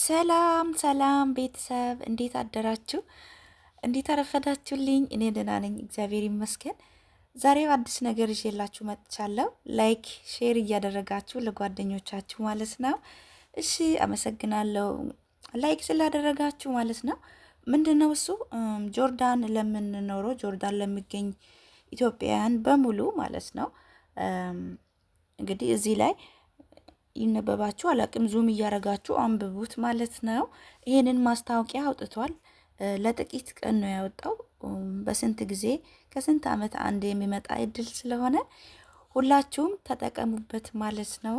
ሰላም ሰላም ቤተሰብ እንዴት አደራችሁ? እንዴት አረፈዳችሁልኝ? እኔ ደህና ነኝ፣ እግዚአብሔር ይመስገን። ዛሬ አዲስ ነገር ይዤላችሁ መጥቻለሁ። ላይክ ሼር እያደረጋችሁ ለጓደኞቻችሁ ማለት ነው። እሺ፣ አመሰግናለሁ ላይክ ስላደረጋችሁ ማለት ነው። ምንድነው እሱ ጆርዳን ለምንኖረው ጆርዳን ለሚገኝ ኢትዮጵያውያን በሙሉ ማለት ነው። እንግዲህ እዚህ ላይ ይነበባችሁ አላቅም፣ ዙም እያረጋችሁ አንብቡት ማለት ነው። ይሄንን ማስታወቂያ አውጥቷል። ለጥቂት ቀን ነው ያወጣው። በስንት ጊዜ ከስንት ዓመት አንድ የሚመጣ እድል ስለሆነ ሁላችሁም ተጠቀሙበት ማለት ነው።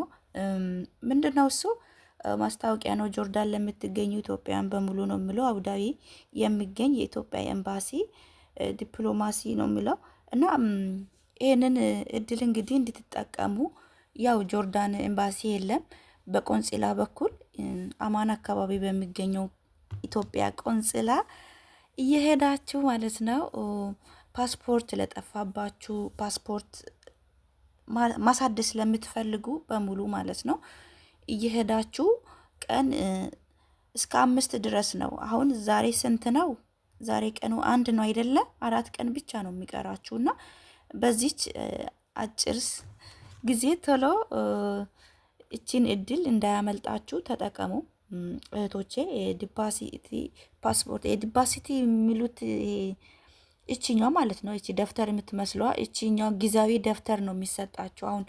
ምንድነው እሱ ማስታወቂያ ነው። ጆርዳን ለምትገኙ ኢትዮጵያውያን በሙሉ ነው የሚለው። አቡዳቢ የሚገኝ የኢትዮጵያ ኤምባሲ ዲፕሎማሲ ነው የሚለው እና ይሄንን እድል እንግዲህ እንድትጠቀሙ ያው ጆርዳን ኤምባሲ የለም። በቆንጽላ በኩል አማን አካባቢ በሚገኘው ኢትዮጵያ ቆንጽላ እየሄዳችሁ ማለት ነው። ፓስፖርት ለጠፋባችሁ ፓስፖርት ማሳደስ ለምትፈልጉ በሙሉ ማለት ነው እየሄዳችሁ ቀን እስከ 5 ድረስ ነው። አሁን ዛሬ ስንት ነው? ዛሬ ቀኑ 1 ነው አይደለ? 4 ቀን ብቻ ነው የሚቀራችሁና በዚች አጭር ጊዜ ቶሎ እቺን እድል እንዳያመልጣችሁ ተጠቀሙ እህቶቼ። የዲፓሲቲ ፓስፖርት የዲፓሲቲ የሚሉት እቺኛው ማለት ነው። እቺ ደፍተር የምትመስለዋ እቺኛው ጊዜያዊ ደፍተር ነው የሚሰጣችሁ። አሁን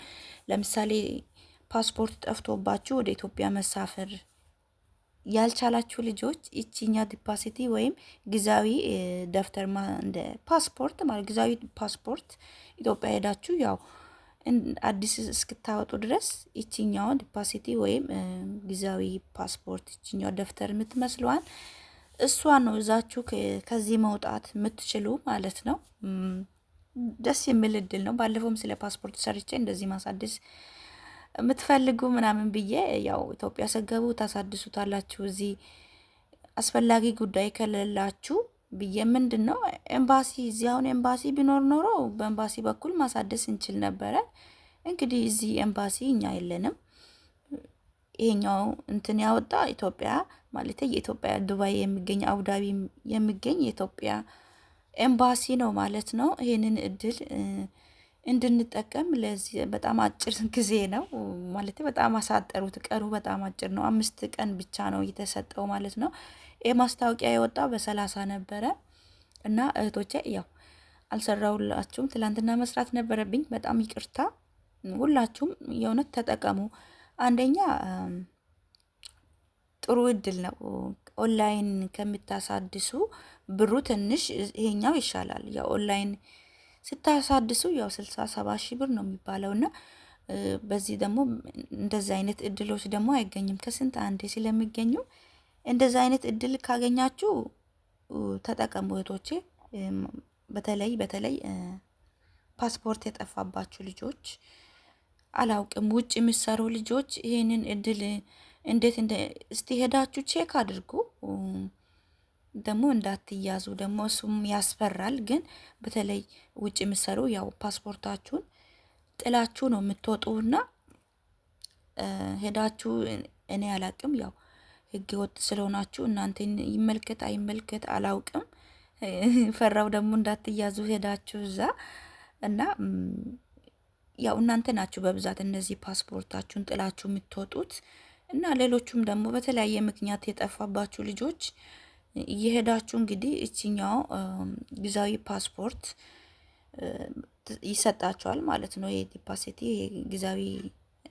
ለምሳሌ ፓስፖርት ጠፍቶባችሁ ወደ ኢትዮጵያ መሳፈር ያልቻላችሁ ልጆች እቺኛ ዲፓሲቲ ወይም ጊዜያዊ ደፍተር እንደ ፓስፖርት ማለት ጊዜያዊ ፓስፖርት ኢትዮጵያ ሄዳችሁ ያው አዲስ እስክታወጡ ድረስ ይቺኛው ዲፓሲቲ ወይም ጊዜያዊ ፓስፖርት ይቺኛው ደፍተር የምትመስለዋን እሷን ነው እዛችሁ ከዚህ መውጣት የምትችሉ ማለት ነው። ደስ የሚል እድል ነው። ባለፈውም ስለ ፓስፖርት ሰርቼ እንደዚህ ማሳደስ የምትፈልጉ ምናምን ብዬ ያው ኢትዮጵያ ሰገቡ ታሳድሱታላችሁ። እዚህ አስፈላጊ ጉዳይ ከሌላችሁ ብዬ ምንድን ነው ኤምባሲ እዚህ አሁን ኤምባሲ ቢኖር ኖሮ በኤምባሲ በኩል ማሳደስ እንችል ነበረ። እንግዲህ እዚህ ኤምባሲ እኛ የለንም። ይሄኛው እንትን ያወጣ ኢትዮጵያ ማለት የኢትዮጵያ ዱባይ የሚገኝ አቡዳቢ የሚገኝ የኢትዮጵያ ኤምባሲ ነው ማለት ነው። ይሄንን እድል እንድንጠቀም ለዚህ በጣም አጭር ጊዜ ነው ማለት በጣም አሳጠሩት። ቀኑ በጣም አጭር ነው። 5 ቀን ብቻ ነው የተሰጠው ማለት ነው። ማስታወቂያ የወጣው በ30 ነበረ እና እህቶቼ ያው አልሰራውላችሁም። ትላንትና መስራት ነበረብኝ። በጣም ይቅርታ። ሁላችሁም የእውነት ተጠቀሙ። አንደኛ ጥሩ እድል ነው። ኦንላይን ከምታሳድሱ ብሩ ትንሽ ይሄኛው ይሻላል። ያው ኦንላይን ስታሳድሱ ያው 60-70 ሺህ ብር ነው የሚባለውና በዚህ ደግሞ እንደዚህ አይነት እድሎች ደግሞ አይገኝም። ከስንት አንዴ ስለሚገኙ እንደዚህ አይነት እድል ካገኛችሁ ተጠቀሙ እህቶቼ። በተለይ ፓስፖርት የጠፋባችሁ ልጆች አላውቅም፣ ውጭ የሚሰሩ ልጆች ይሄንን እድል እንዴት እስቲ ሄዳችሁ ቼክ አድርጉ። ደግሞ እንዳትያዙ ደግሞ እሱም ያስፈራል። ግን በተለይ ውጭ የሚሰሩ ያው ፓስፖርታችሁን ጥላችሁ ነው የምትወጡና ሄዳችሁ እኔ አላውቅም ያው ህገ ወጥ ስለሆናችሁ እናንተን ይመልከት አይመልከት አላውቅም። ፈራው ደግሞ እንዳትያዙ ሄዳችሁ እዛ እና ያው እናንተ ናችሁ በብዛት እነዚህ ፓስፖርታችሁን ጥላችሁ የምትወጡት እና ሌሎቹም ደግሞ በተለያየ ምክንያት የጠፋባችሁ ልጆች እየሄዳችሁ እንግዲህ እቺኛው ጊዜያዊ ፓስፖርት ይሰጣችኋል ማለት ነው። የዲፓሲቲ ጊዜያዊ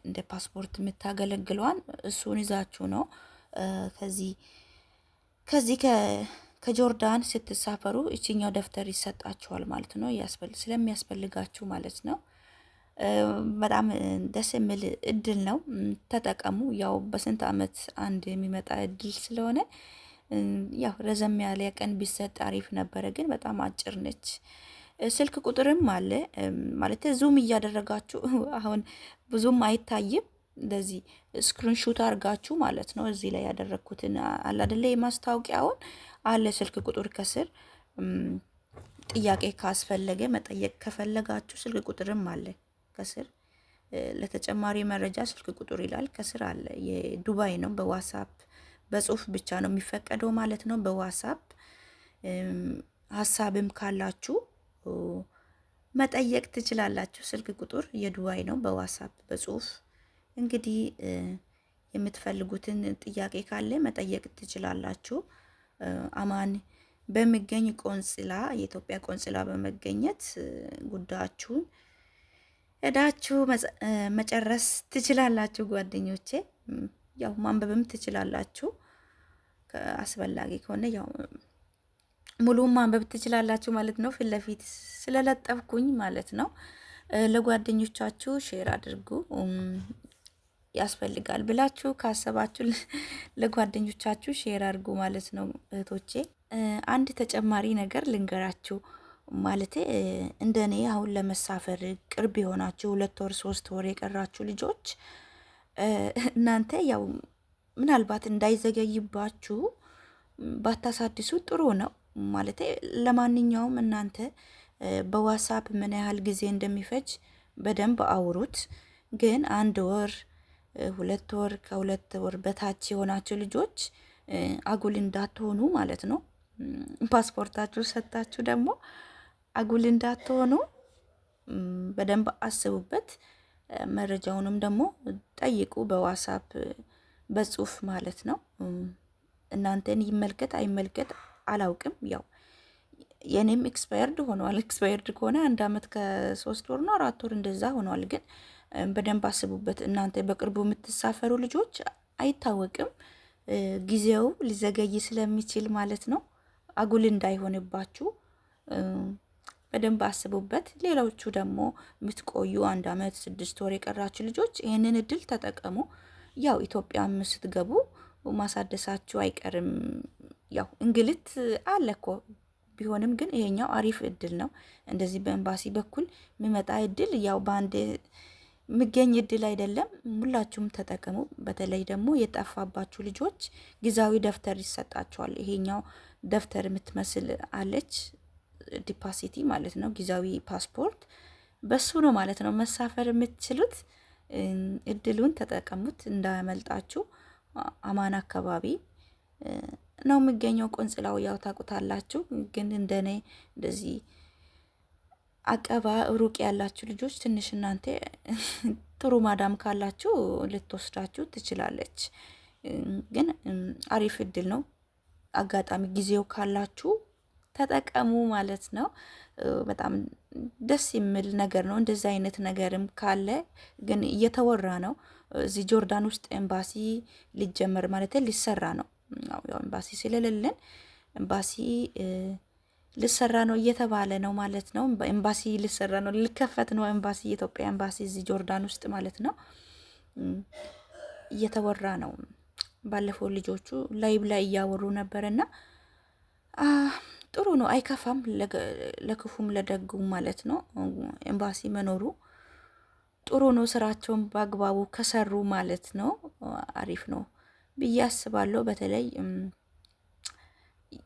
እንደ ፓስፖርት የምታገለግለዋን እሱን ይዛችሁ ነው ከዚህ ከጆርዳን ስትሳፈሩ እቺኛው ደፍተር ይሰጣችኋል ማለት ነው። ስለሚያስፈልጋችሁ ማለት ነው። በጣም ደስ የሚል እድል ነው። ተጠቀሙ። ያው በስንት ዓመት አንድ የሚመጣ እድል ስለሆነ ያው ረዘም ያለ ቀን ቢሰጥ አሪፍ ነበረ፣ ግን በጣም አጭር ነች። ስልክ ቁጥርም አለ ማለት ዙም እያደረጋችሁ አሁን ብዙም አይታይም። እንደዚህ ስክሪንሾት አድርጋችሁ ማለት ነው። እዚህ ላይ ያደረኩትን አለ አይደለ የማስታወቂያውን አለ ስልክ ቁጥር ከስር ጥያቄ ካስፈለገ መጠየቅ ከፈለጋችሁ ስልክ ቁጥርም አለ ከስር። ለተጨማሪ መረጃ ስልክ ቁጥር ይላል ከስር አለ። የዱባይ ነው። በዋትስአፕ በጽሁፍ ብቻ ነው የሚፈቀደው ማለት ነው። በዋትስአፕ ሀሳብም ካላችሁ መጠየቅ ትችላላችሁ። ስልክ ቁጥር የዱባይ ነው። በዋትስአፕ በጽሁፍ እንግዲህ የምትፈልጉትን ጥያቄ ካለ መጠየቅ ትችላላችሁ። አማን በሚገኝ ቆንጽላ የኢትዮጵያ ቆንጽላ በመገኘት ጉዳያችሁን ሄዳችሁ መጨረስ ትችላላችሁ። ጓደኞቼ ያው ማንበብም ትችላላችሁ። አስፈላጊ ከሆነ ያው ሙሉውን ማንበብ ትችላላችሁ ማለት ነው። ፊት ለፊት ስለለጠፍኩኝ ማለት ነው። ለጓደኞቻችሁ ሼር አድርጉ። ያስፈልጋል ብላችሁ ካሰባችሁ ለጓደኞቻችሁ ሼር አድርጉ ማለት ነው። እህቶቼ አንድ ተጨማሪ ነገር ልንገራችሁ። ማለቴ እንደኔ አሁን ለመሳፈር ቅርብ የሆናችሁ 2 ወር 3 ወር የቀራችሁ ልጆች እናንተ ያው ምናልባት እንዳይዘገይባችሁ ባታሳድሱ ጥሩ ነው። ማለቴ ለማንኛውም እናንተ በዋትስአፕ ምን ያህል ጊዜ እንደሚፈጅ በደንብ አውሩት። ግን 1 ወር 2 ወር ከ2 ወር በታች የሆናችሁ ልጆች አጉል እንዳትሆኑ ማለት ነው። ፓስፖርታችሁ ሰጥታችሁ ደግሞ አጉል እንዳትሆኑ በደንብ አስቡበት። መረጃውንም ደግሞ ጠይቁ በዋትስአፕ በጽሁፍ ማለት ነው። እናንተን ይመልከት አይመልከት አላውቅም። ያው የኔም ኤክስፓየርድ ሆኗል። ኤክስፓየርድ ከሆነ 1 አመት ከ3 ወር ነው 4 ወር እንደዛ ሆኗል። ግን በደንብ አስቡበት። እናንተ በቅርቡ የምትሳፈሩ ልጆች አይታወቅም፣ ጊዜው ሊዘገይ ስለሚችል ማለት ነው። አጉል እንዳይሆንባችሁ በደንብ አስቡበት። ሌሎቹ ደግሞ የምትቆዩ 1 አመት 6 ወር የቀራችሁ ልጆች ይህንን እድል ተጠቀሙ። ያው ኢትዮጵያም ስትገቡ ማሳደሳችሁ አይቀርም። ያው እንግልት አለ እኮ ቢሆንም ግን ይሄኛው አሪፍ እድል ነው። እንደዚህ በኤምባሲ በኩል የሚመጣ እድል ያው በአንድ የሚገኝ እድል አይደለም። ሁላችሁም ተጠቀሙ። በተለይ ደግሞ የጠፋባችሁ ልጆች ጊዜያዊ ደብተር ይሰጣቸዋል። ይሄኛው ደብተር የምትመስል አለች፣ ዲፓሲቲ ማለት ነው፣ ጊዜያዊ ፓስፖርት። በሱ ነው ማለት ነው መሳፈር የምትችሉት። እድሉን ተጠቀሙት እንዳያመልጣችሁ። አማን አካባቢ ነው የሚገኘው ቆንጽላው፣ ያው ታውቁታላችሁ። ግን እንደኔ እንደዚህ አቀባ ሩቅ ያላችሁ ልጆች ትንሽ እናንተ ጥሩ ማዳም ካላችሁ ልትወስዳችሁ ትችላለች። ግን አሪፍ እድል ነው። አጋጣሚ ጊዜው ካላችሁ ተጠቀሙ ማለት ነው። በጣም ደስ የሚል ነገር ነው። እንደዚህ አይነት ነገርም ካለ ግን እየተወራ ነው። እዚህ ጆርዳን ውስጥ ኤምባሲ ሊጀመር ማለት ሊሰራ ነው። ያው ኤምባሲ ስለሌለን ኤምባሲ ልሰራ ነው እየተባለ ነው ማለት ነው። ኤምባሲ ልሰራ ነው፣ ሊከፈት ነው ኤምባሲ፣ የኢትዮጵያ ኤምባሲ እዚህ ጆርዳን ውስጥ ማለት ነው። እየተወራ ነው። ባለፈው ልጆቹ ላይብ ላይ እያወሩ ነበርና ጥሩ ነው፣ አይከፋም። ለክፉም ለደጉም ማለት ነው ኤምባሲ መኖሩ ጥሩ ነው። ስራቸውን በአግባቡ ከሰሩ ማለት ነው አሪፍ ነው ብዬ አስባለሁ። በተለይ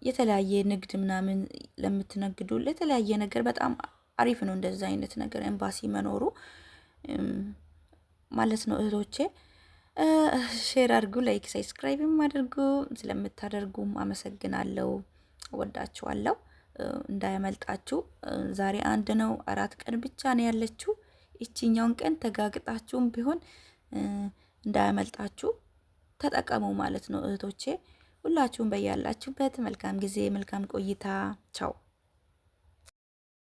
የተለያየ ንግድ ምናምን ለምትነግዱ ለተለያየ ነገር በጣም አሪፍ ነው እንደዛ አይነት ነገር ኤምባሲ መኖሩ ማለት ነው። እህቶቼ ሼር አድርጉ፣ ላይክ ሰብስክራይብም አድርጉ። ስለምታደርጉም አመሰግናለሁ። ወዳችኋለሁ። እንዳያመልጣችሁ። ዛሬ 1 ነው፣ 4 ቀን ብቻ ነው ያለችው። ይቺኛውን ቀን ተጋግጣችሁም ቢሆን እንዳያመልጣችሁ ተጠቀሙ ማለት ነው እህቶቼ። ሁላችሁም በያላችሁበት መልካም ጊዜ መልካም ቆይታ። ቻው